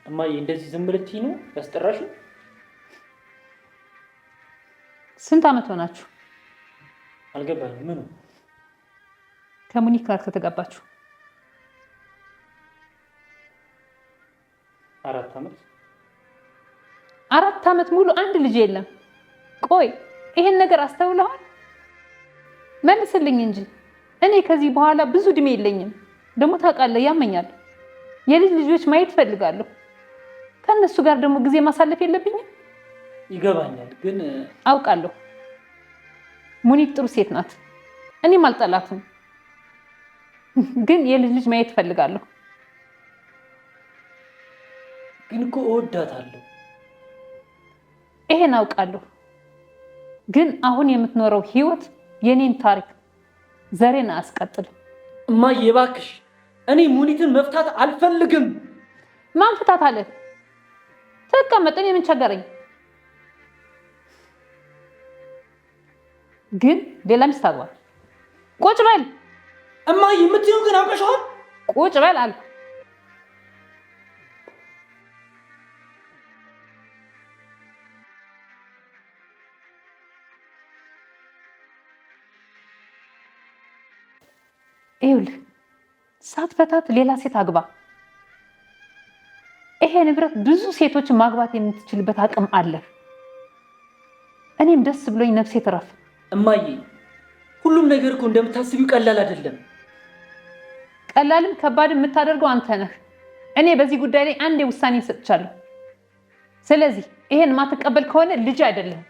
እማዬ እንደዚህ ዝም ብለሽኝ ነው ያስጠራሽው? ስንት ዓመት ሆናችሁ? አልገባኝም። ምኑ? ከሙኒክ ጋር ከተጋባችሁ? 4 ዓመት። 4 ዓመት ሙሉ አንድ ልጅ የለም። ቆይ ይሄን ነገር አስተውለዋል? መልስልኝ እንጂ እኔ ከዚህ በኋላ ብዙ እድሜ የለኝም። ደግሞ ታውቃለህ፣ ያመኛል። የልጅ ልጆች ማየት ፈልጋለሁ። ከነሱ ጋር ደግሞ ጊዜ ማሳለፍ የለብኝም? ይገባኛል፣ ግን አውቃለሁ። ሙኒክ ጥሩ ሴት ናት፣ እኔም አልጠላትም። ግን የልጅ ልጅ ማየት ፈልጋለሁ። ግን እኮ እወዳታለሁ። ይሄን አውቃለሁ። ግን አሁን የምትኖረው ህይወት የኔን ታሪክ ዘሬን አያስቀጥልም። እማዬ እባክሽ፣ እኔ ሙኒትን መፍታት አልፈልግም። ማን ፍታት አለ? ተቀመጥ፣ እኔ ምን ቸገረኝ? ግን ሌላ ሚስት አግባ። ቁጭ በል እማዬ። የምትይው ግን አውቀሽዋል። ቁጭ በል አልኩ። ይኸውልህ ሳትፈታት ሌላ ሴት አግባ። ይሄ ንብረት ብዙ ሴቶችን ማግባት የምትችልበት አቅም አለ። እኔም ደስ ብሎኝ ነፍሴ ትረፍ። እማዬ ሁሉም ነገር እኮ እንደምታስቢው ቀላል አይደለም። ቀላልም ከባድም የምታደርገው አንተ ነህ። እኔ በዚህ ጉዳይ ላይ አንዴ ውሳኔ ሰጥቻለሁ። ስለዚህ ይሄን ማትቀበል ከሆነ ልጅ አይደለም።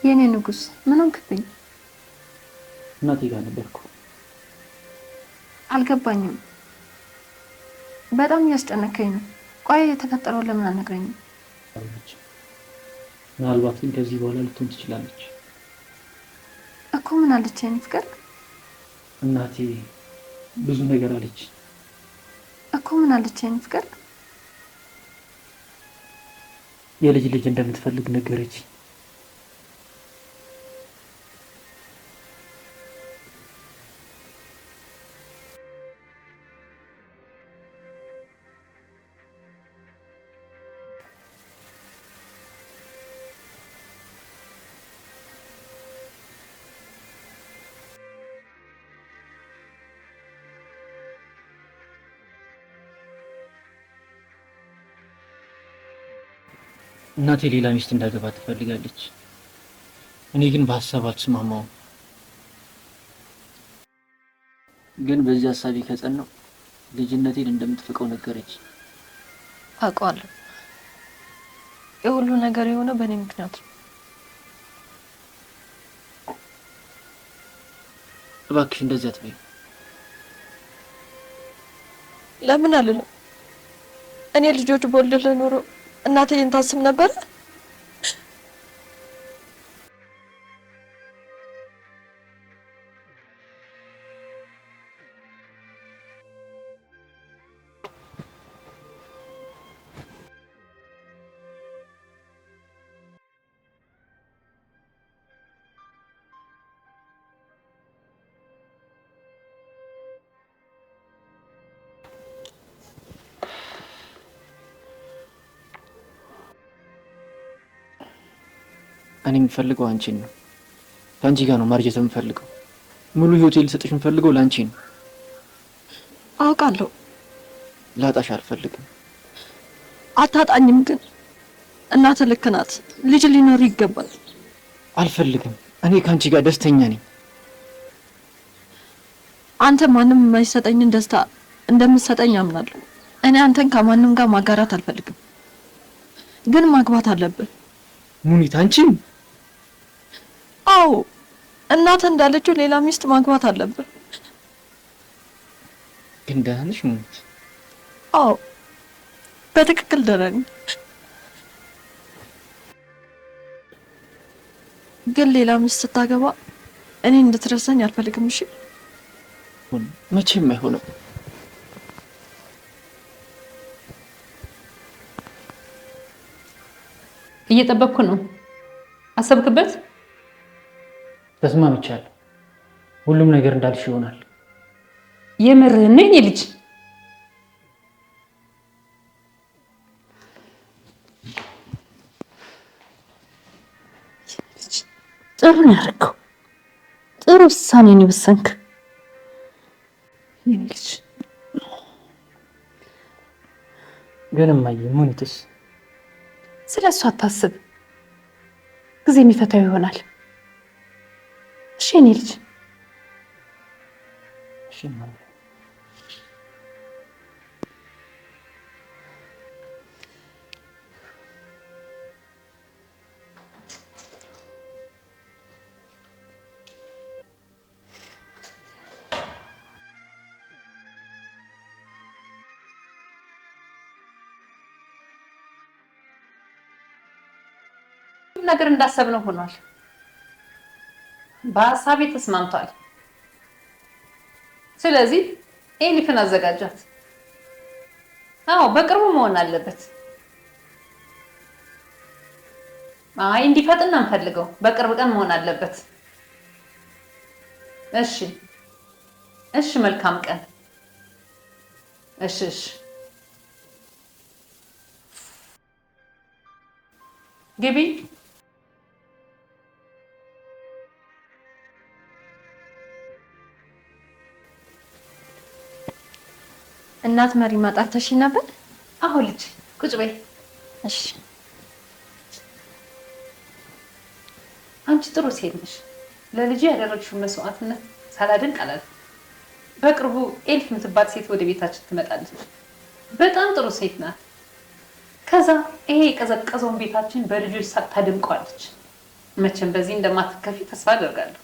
የኔ ንጉስ ምን ሆንክብኝ? እናቴ ጋር ነበርኩ። አልገባኝም። በጣም እያስጨነከኝ ነው። ቆይ የተፈጠረውን ለምን አልነግረኝም? ምናልባት ግን ከዚህ በኋላ ልትሆን ትችላለች እኮ። ምን አለች የኔ ፍቅር? እናቴ ብዙ ነገር አለች እኮ። ምን አለች የኔ ፍቅር? የልጅ ልጅ እንደምትፈልግ ነገረች። እናቴ ሌላ ሚስት እንዳገባ ትፈልጋለች። እኔ ግን በሀሳብ አልተስማማውም። ግን በዚህ ሀሳቤ ከጸናው ልጅነቴን እንደምትፍቀው ነገረች። አውቀዋለሁ። የሁሉ ነገር የሆነው በእኔ ምክንያት ነው። እባክሽ እንደዚህ አትበይ። ለምን አልልም? እኔ ልጆች በወልድልህ ኖሮ እናቴን ታስብ ነበር። እኔ የምፈልገው አንቺን ነው። ከአንቺ ጋር ነው ማርጀት የምፈልገው። ሙሉ ህይወቴን ልሰጥሽ የምፈልገው ለአንቺ ነው። አውቃለሁ። ላጣሽ አልፈልግም። አታጣኝም፣ ግን እናትህ ልክ ናት። ልጅ ሊኖር ይገባል። አልፈልግም። እኔ ከአንቺ ጋር ደስተኛ ነኝ። አንተ ማንም የማይሰጠኝን ደስታ እንደምትሰጠኝ አምናለሁ። እኔ አንተን ከማንም ጋር ማጋራት አልፈልግም፣ ግን ማግባት አለብን። ሙኒት አንቺም? አዎ፣ እናትህ እንዳለችው ሌላ ሚስት ማግባት አለብን። ግን ደህና ነሽ ሙኒት? አዎ፣ በትክክል ደህና ነኝ። ግን ሌላ ሚስት ስታገባ እኔ እንድትረሳኝ አልፈልግም። እሺ? መቼም አይሆንም። እየጠበቅኩ ነው። አሰብክበት? ተስማምቻለሁ። ሁሉም ነገር እንዳልሽ ይሆናል። የምርህን ነው የኔ ልጅ? ጥሩ ነው ያደረገው። ጥሩ ውሳኔ ነው የወሰንክ የኔ ልጅ። ግን እማዬ ሙኒትስ? ስለ እሱ አታስብ፣ ጊዜ የሚፈታው ይሆናል። እሺ የኔ ልጅ? እሺ እማዬ። ነገር እንዳሰብነው ሆኗል። በሀሳቤ ተስማምቷል። ስለዚህ ኤሊፍን አዘጋጃት። አዎ በቅርቡ መሆን አለበት። አይ እንዲፈጥን ነው የምፈልገው። በቅርብ ቀን መሆን አለበት። እሺ እሺ፣ መልካም ቀን። እሺ እሺ። ግቢ። እናት መሪ ማጣተሽ ነበር? አዎ ልጅ ቁጭ በይ። እሺ። አንቺ ጥሩ ሴት ነሽ። ለልጅ ያደረግሽው መስዋዕትነት ሳላደንቅ አላልኩም። በቅርቡ ኤልፍ የምትባል ሴት ወደ ቤታችን ትመጣለች። በጣም ጥሩ ሴት ናት። ከዛ ይሄ የቀዘቀዘውን ቤታችን በልጆች ሳቅ ታደምቀዋለች። መቼም በዚህ እንደማትከፊ ተስፋ አደርጋለሁ።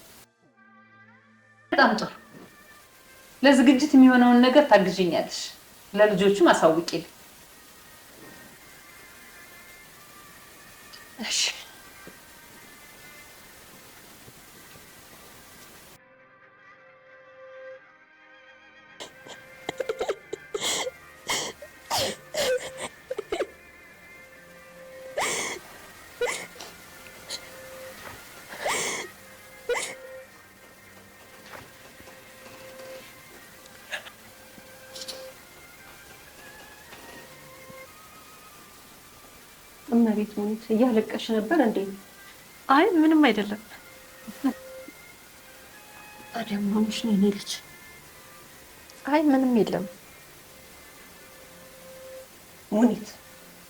በጣም ጥሩ። ለዝግጅት የሚሆነውን ነገር ታግዥኛለሽ። ለልጆቹም አሳውቂልኝ። እሺ። እመቤት ሙኒት እያለቀሽ ነበር እንዴ? አይ ምንም አይደለም። ታዲያ ማሙሽ ነው የኔ ልጅ? አይ ምንም የለም። ሙኒት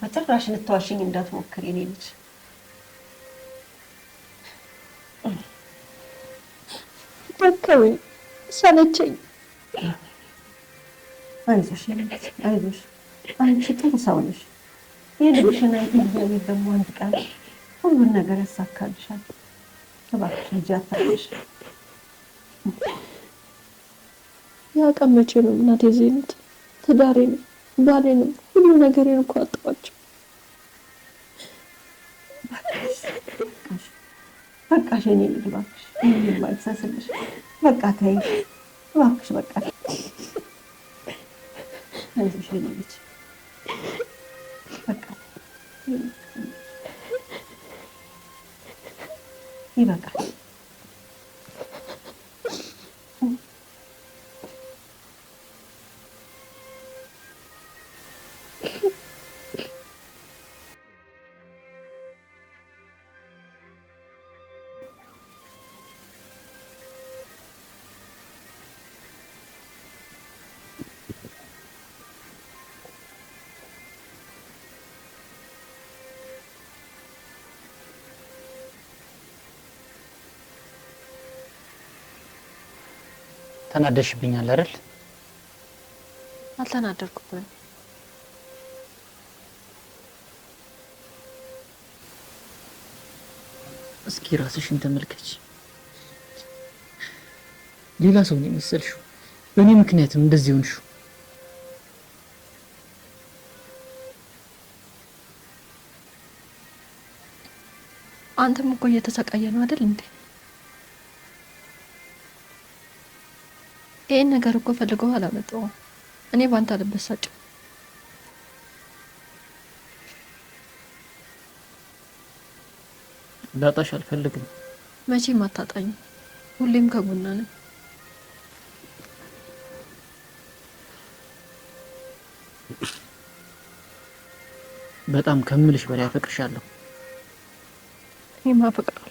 በጭራሽ ልትዋሽኝ እንዳትሞክር የኔ ልጅ። ደከመኝ፣ ሰለቸኝ። አይዞሽ የኔ ልጅ አይዞሽ። አንቺ ጥሩ ሰው ነሽ። የልብሽን እግዚአብሔር ደግሞ አንድ ቀን ሁሉን ነገር ያሳካልሻል። እባክሽ ልጅ አታልቅሽ። ያ ቀን መቼ ነው እናቴ? ዜኒት ትዳሬንም ባሌንም ሁሉ ነገሬን እኮ አጣኋቸው። በቃሽ የኔ ልጅ እባክሽ፣ ምንም አይሰስልሽ። በቃ ተይ እባክሽ፣ በቃ አይዞሽ የኔ ልጅ በቃ ይበቃል። ተናደሽብኛል አይደል? አልተናደርኩብህም። እስኪ ራስሽን ተመልከች። ሌላ ሰው ነው የመሰልሽው። በእኔ ምክንያትም እንደዚህ ሆንሽው። አንተም እኮ እየተሰቃየ ነው አይደል እንዴ? ይሄን ነገር እኮ ፈልገው አላመጣሁም። እኔ ባንተ አልበሳጭም። ላጣሽ አልፈልግም። መቼም አታጣኝም። ሁሌም ከጎና ነኝ። በጣም ከምልሽ በላይ አፈቅርሻለሁ። እኔም አፈቅራለሁ።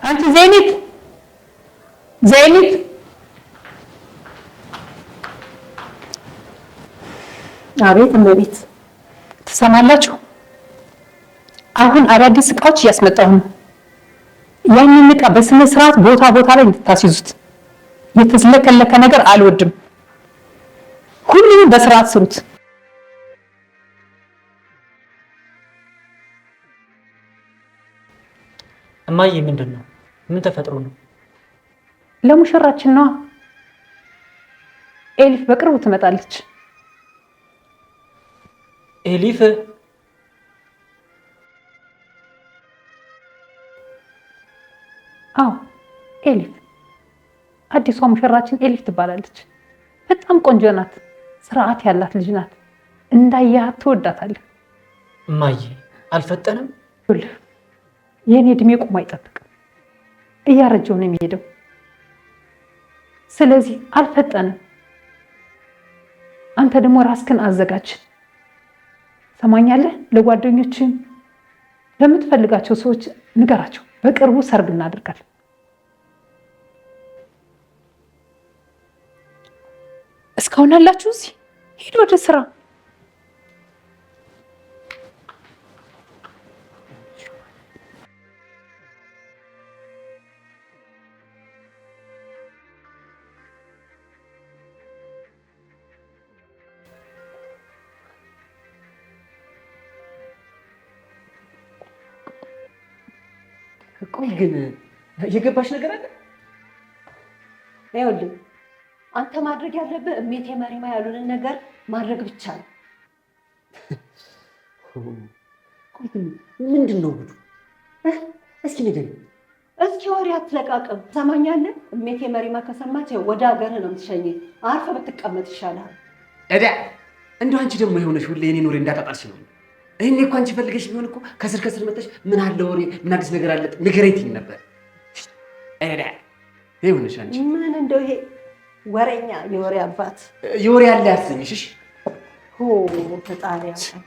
አንቺ ዘይኒት ዘይኒት አቤት እመቤት ትሰማላችሁ? አሁን አዳዲስ እቃዎች እያስመጣሁ ነው። ያንን እቃ በስነ ስርዓት ቦታ ላይ እንድታስይዙት። የተዝለቀለቀ ነገር አልወድም። ሁሉንም በስርዓት ስሩት። እማዬ ምንድን ነው? ምን ተፈጥሮ ነው? ለሙሽራችን ነው። ኤሊፍ በቅርቡ ትመጣለች። ኤሊፍ? አዎ ኤሊፍ፣ አዲሷ ሙሽራችን ኤሊፍ ትባላለች። በጣም ቆንጆ ናት። ስርዓት ያላት ልጅ ናት። እንዳያት ትወዳታለህ። እማዬ አልፈጠንም? የእኔ እድሜ ቆሞ አይጠብቅም። እያረጀው ነው የሚሄደው። ስለዚህ አልፈጠንም። አንተ ደግሞ ራስክን አዘጋጅ። ሰማኛለህ? ለጓደኞችም ለምትፈልጋቸው ሰዎች ንገራቸው። በቅርቡ ሰርግ እናደርጋለን። እስካሁን አላችሁ እዚህ? ሂድ ወደ ስራ። ቆይ ግን የገባሽ ነገር አለ? ይኸውልህ አንተ ማድረግ ያለብህ እሜቴ መሪማ ያሉንን ነገር ማድረግ ብቻ ነው። ቆይ ግን ምንድን ነው ጉዱ? እስኪ ንገሪኝ። እስኪ ወሬ አትለቃቅም። ሰማኛለህ? እሜቴ መሪማ ከሰማች ወደ ሀገርህ ነው የምትሸኘኝ። አርፈህ ብትቀመጥ ይሻላል። እዳ እንደው አንቺ ደግሞ የሆነሽ ሁሌ የኔን ወሬ እንዳጣጣልሽ ነው። ይሄኔ እኮ አንቺ ፈልገሽ ቢሆን እኮ ከስር ከስር መጥተሽ ምን አለ ወሬ ምን አዲስ ነገር አለ ንገረኝ ትይኝ ነበር። እዳ ይሁንሽ አንቺ ምን እንደው ይሄ ወሬኛ የወሬ አባት የወሬ አለ ያሰኝሽ። እሺ ሆ ፈጣሪ ያውቃል።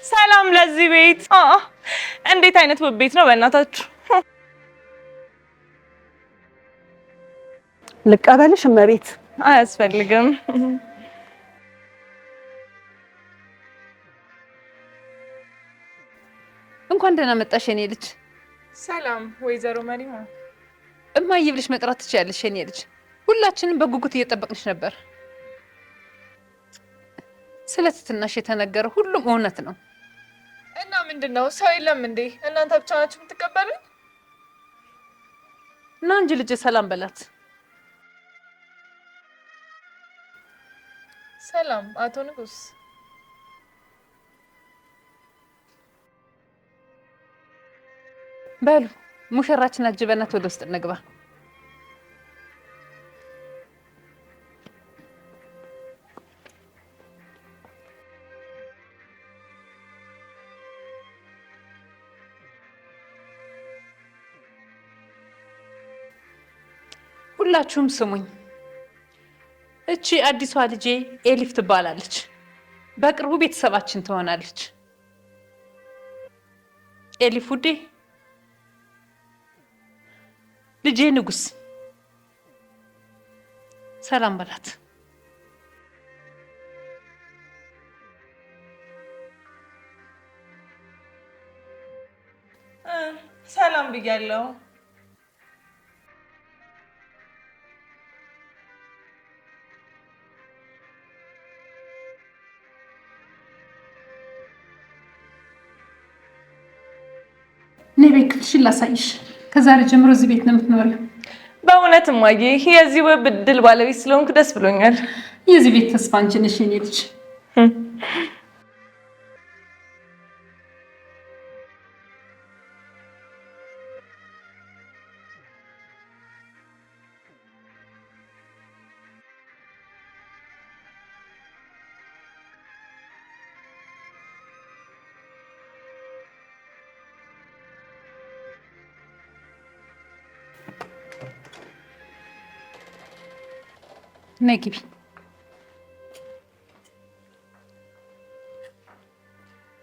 ሰላም ለዚህ ቤት። እንዴት አይነት ውብ ቤት ነው በእናታችሁ። ልቀበልሽ እመቤት? አያስፈልግም። እንኳን ደህና መጣሽ የኔ ልጅ። ሰላም ወይዘሮ መሪማ። እማዬ ብለሽ መጥራት ትችያለሽ የኔ ልጅ። ሁላችንም በጉጉት እየጠበቅንሽ ነበር። ስለ ትትናሽ የተነገረ ሁሉም እውነት ነው። እና ምንድነው? ሰው የለም እንዴ? እናንተ ብቻ ናችሁ የምትቀበሉኝ? እና እንጂ ልጅ ሰላም በላት። ሰላም አቶ ንጉስ። በሉ ሙሽራችን አጅበናት ወደ ውስጥ እንግባ። ሁላችሁም ስሙኝ። እቺ አዲሷ ልጄ ኤሊፍ ትባላለች። በቅርቡ ቤተሰባችን ትሆናለች። ኤሊፍ ውዴ፣ ልጄ ንጉስ፣ ሰላም በላት። ሰላም ብያለሁ። እኔ ቤት ክፍልሽን ላሳይሽ። ከዛሬ ጀምሮ እዚህ ቤት ነው የምትኖሪው። በእውነት እማዬ፣ የዚህ ውብ ዕድል ባለቤት ስለሆንኩ ደስ ብሎኛል። የዚህ ቤት ተስፋ አንቺ ነሽ የኔ ልጅ። ነይ ግቢ።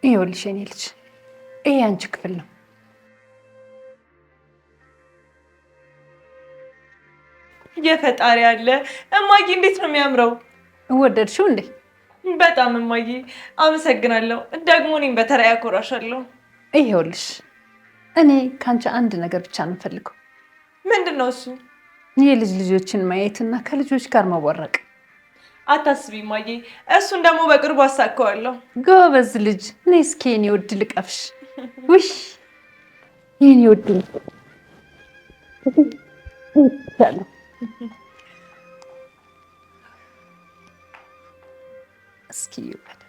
ይኸውልሽ የኔ ልጅ፣ ይሄ አንቺ ክፍል ነው። የፈጣሪ አለ እማዬ፣ እንዴት ነው የሚያምረው! ወደድሽው እንዴ? በጣም እማዬ፣ አመሰግናለሁ። ደግሞ እኔም በተራ ያኮራሻለሁ። ይኸውልሽ እኔ ከአንቺ አንድ ነገር ብቻ ነው የምፈልገው። ምንድን ነው እሱ? የልጅ ልጆችን ማየትና ከልጆች ጋር መቦረቅ። አታስቢ እማዬ፣ እሱን ደግሞ በቅርቡ አሳካዋለሁ። ጎበዝ ልጅ። ነይ እስኪ የኔ ውድ ልቀፍሽ። ውይ የኔ ውድ እስኪ ይወድ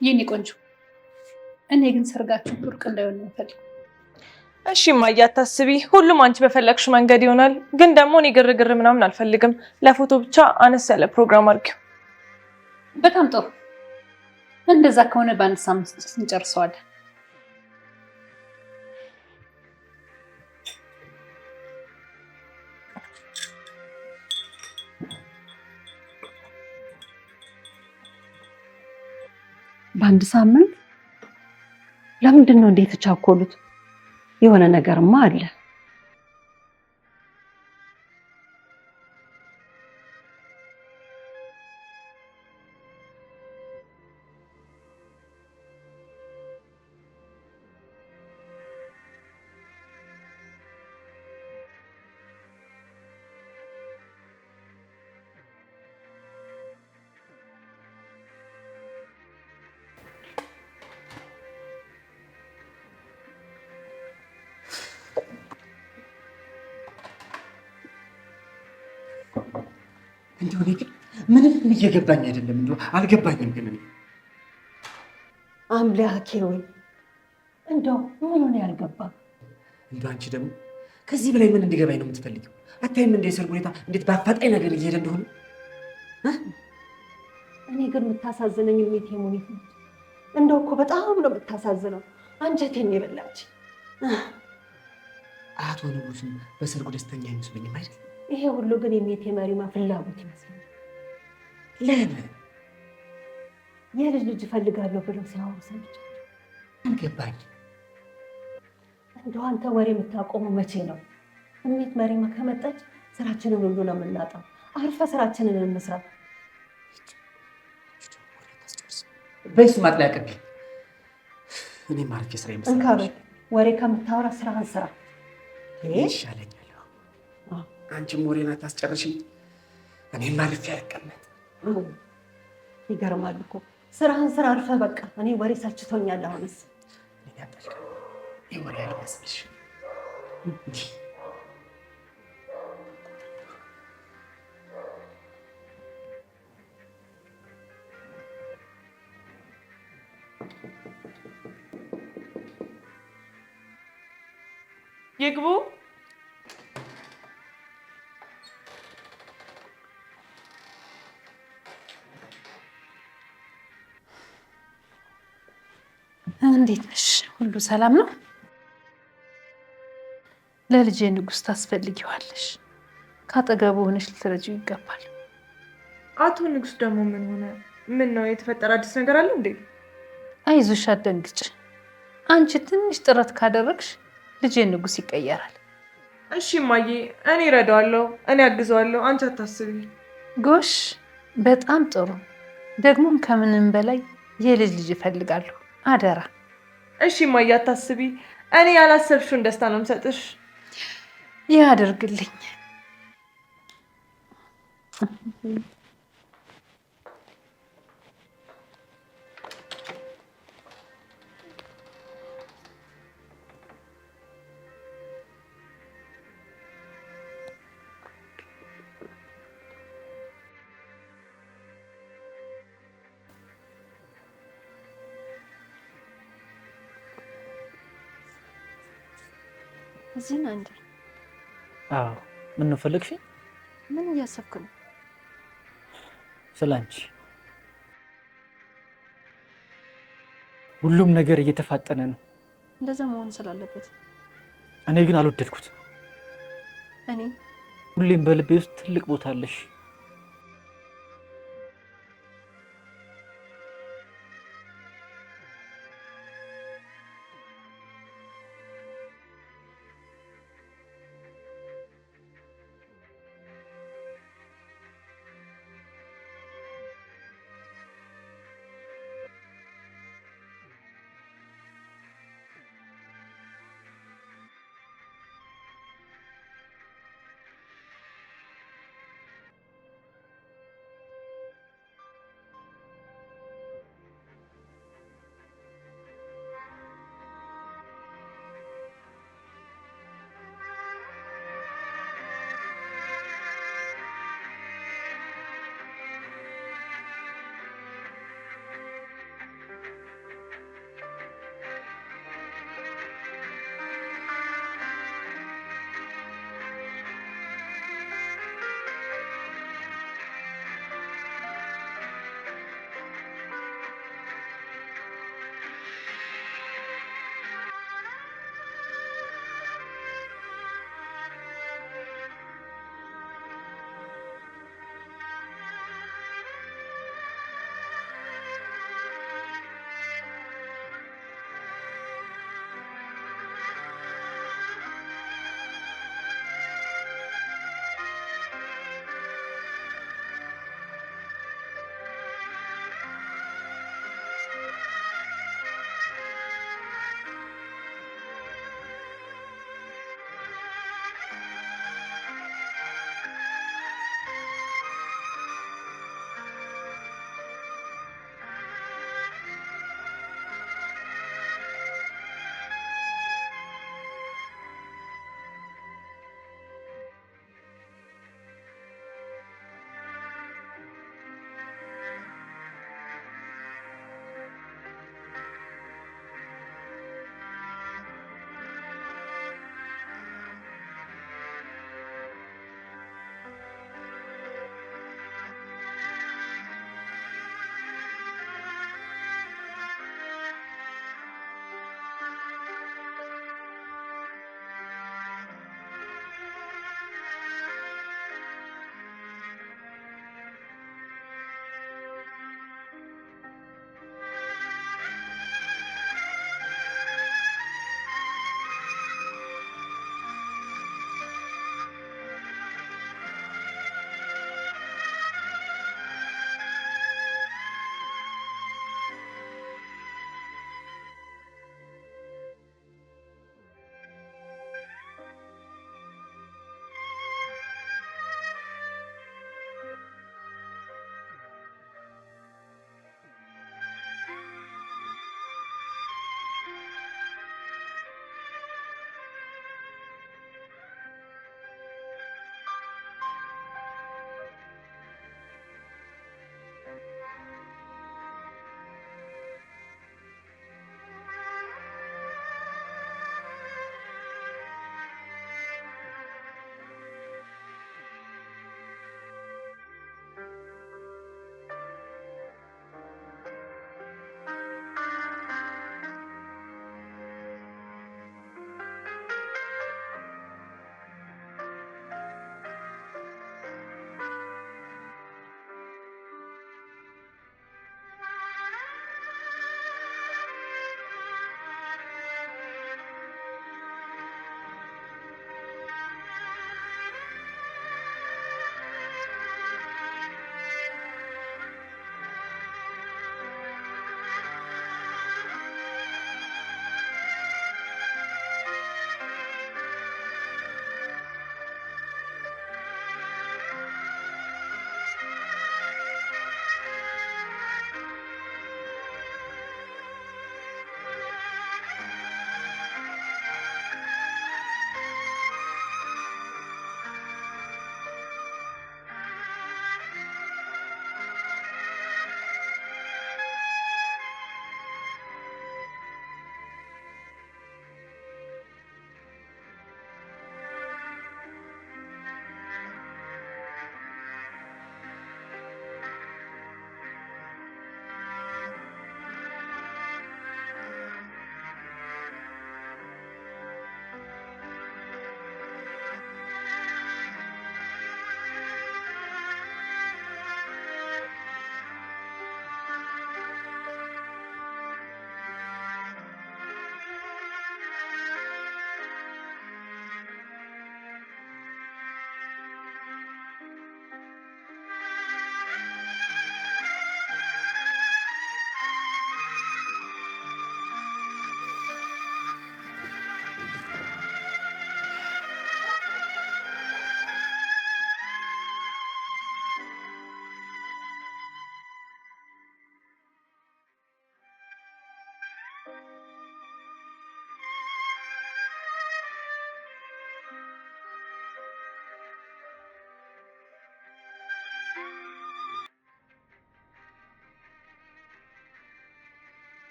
የኔ ቆንጆ። እኔ ግን ሰርጋችሁ ብርቅ እንዳይሆን ነው የምፈልገው። እሺ እማዬ፣ አታስቢ፣ ሁሉም አንቺ በፈለግሽ መንገድ ይሆናል። ግን ደግሞ እኔ ግርግር ምናምን አልፈልግም። ለፎቶ ብቻ አነስ ያለ ፕሮግራም አድርጊው። በጣም ጥሩ። እንደዛ ከሆነ በአንድ ሳምንት ውስጥ እንጨርሰዋለን። በአንድ ሳምንት? ለምንድን ነው እንዴ የተቻኮሉት? የሆነ ነገርማ አለ። እንደው እኔ ግን ምንም እየገባኝ አይደለም። እንደው አልገባኝም። ግን እኔ አምላኬ ወይ እንደው ምን ነው ያልገባ? እንደው አንቺ ደግሞ ከዚህ በላይ ምን እንዲገባኝ ነው የምትፈልጊው? አታይም እንደ የሰርጉ ሁኔታ እንዴት በአፋጣኝ ነገር እየሄደ እንደሆነ? እኔ ግን የምታሳዝነኝ ሜቴ ሙኒት ነው። እንደው እኮ በጣም ነው የምታሳዝነው። አንጀቴን የበላች። አቶ ንጉስም በሰርጉ ደስተኛ አይመስለኝም አይደል? ይሄ ሁሉ ግን የሜቴ መሪማ ፍላጎት ይመስለኛል። ለምን የልጅ ልጅ እፈልጋለሁ ብለው ሲያወሩ ሰምቻለሁ። አልገባኝ። እንደው አንተ ወሬ የምታቆመው መቼ ነው? እሜት መሪማ ከመጣች ስራችንን ሁሉ ነው የምናጣው። አርፈ ስራችንን እንስራ። በይሱ ማጥለያ ቀቢ እኔ ማረፍ የስራ ይመስላል። እንካ በል ወሬ ከምታወራ ስራህን ስራ ይሻለኛል። አንቺም ወሬን አታስጨርሽኝ፣ እኔም ማረፍ ያልቀመጥ። ይገርማል እኮ ስራህን ስራ አርፈ። በቃ እኔ ወሬ ሰልችቶኛል። አሁንስ ወሬ ያልመስልሽ ይግቡ። እንዴት ነሽ? ሁሉ ሰላም ነው? ለልጄ ንጉስ ታስፈልጊዋለሽ። ካጠገቡ ሆነሽ ልትረጂው ይገባል። አቶ ንጉስ ደግሞ ምን ሆነ? ምን ነው የተፈጠረ አዲስ ነገር አለ እንዴ? አይዞሽ፣ አትደንግጭ። አንቺ ትንሽ ጥረት ካደረግሽ ልጄ ንጉስ ይቀየራል። እሺ እማዬ፣ እኔ እረዳዋለሁ፣ እኔ አግዘዋለሁ። አንቺ አታስቢ። ጎሽ፣ በጣም ጥሩ። ደግሞም ከምንም በላይ የልጅ ልጅ እፈልጋለሁ። አደራ። እሺ እማዬ፣ አታስቢ። እኔ ያላሰብሽውን ደስታ ነው የምሰጥሽ። ያድርግልኝ። እዚህ ነህ እንዴ? አዎ። ምን ነው ፈለግሽ? ምን እያሰብክ ነው? ስላንቺ። ሁሉም ነገር እየተፋጠነ ነው። እንደዛ መሆን ስላለበት። እኔ ግን አልወደድኩት። እኔ ሁሌም በልቤ ውስጥ ትልቅ ቦታ አለሽ።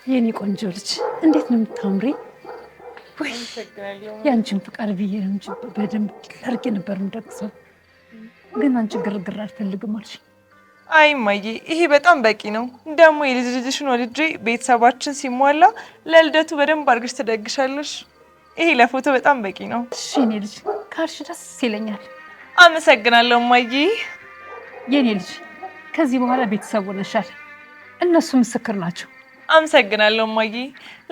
የኔ ቆንጆ ልጅ እንዴት ነው የምታምሪ? ወይ ያንቺን ፍቃድ ብዬ ነው እንጂ በደንብ አድርጌ ነበር የምደቅሰው። ግን አንቺ ግርግር አልፈልግም አልሽ። አይ እማዬ፣ ይሄ በጣም በቂ ነው። ደግሞ የልጅ ልጅሽን ወልጄ ቤተሰባችን ሲሟላ ለልደቱ በደንብ አድርገሽ ትደግሻለሽ። ይሄ ለፎቶ በጣም በቂ ነው። እሺ የኔ ልጅ ካልሽ ደስ ይለኛል። አመሰግናለሁ እማዬ። የኔ ልጅ ከዚህ በኋላ ቤተሰብ ሆነሻል። እነሱ ምስክር ናቸው። አመሰግናለሁ እማዬ።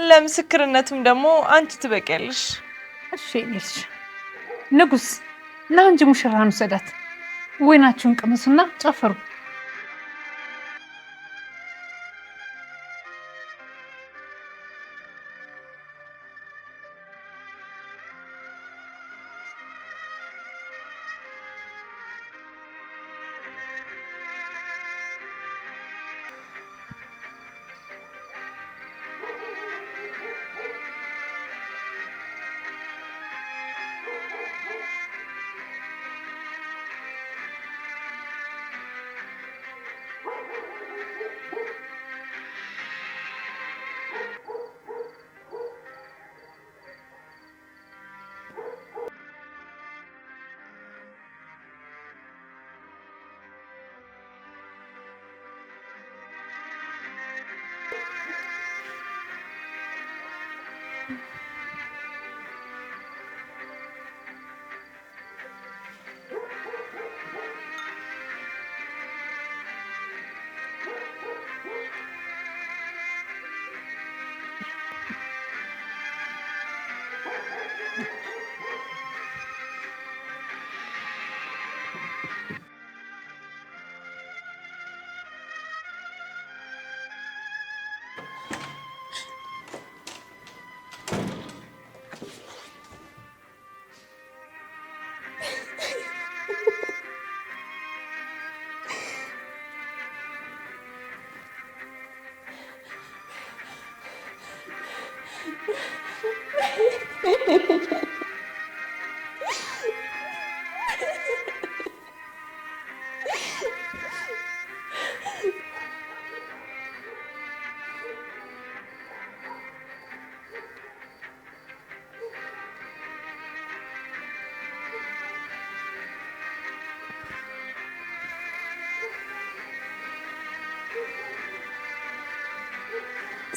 ለምስክርነቱም ደግሞ አንቺ ትበቂያለሽ። እሺ የኔ ልጅ ንጉስ፣ ና እንጂ ሙሽራን ውሰዳት። ወይናችሁን ቅመሱና ጨፍሩ።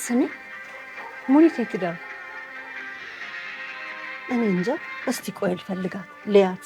ስሚ ሙኒት የት ሄዳ? እኔ እንጃ። እስቲ ቆይ ልፈልጋት ልያት።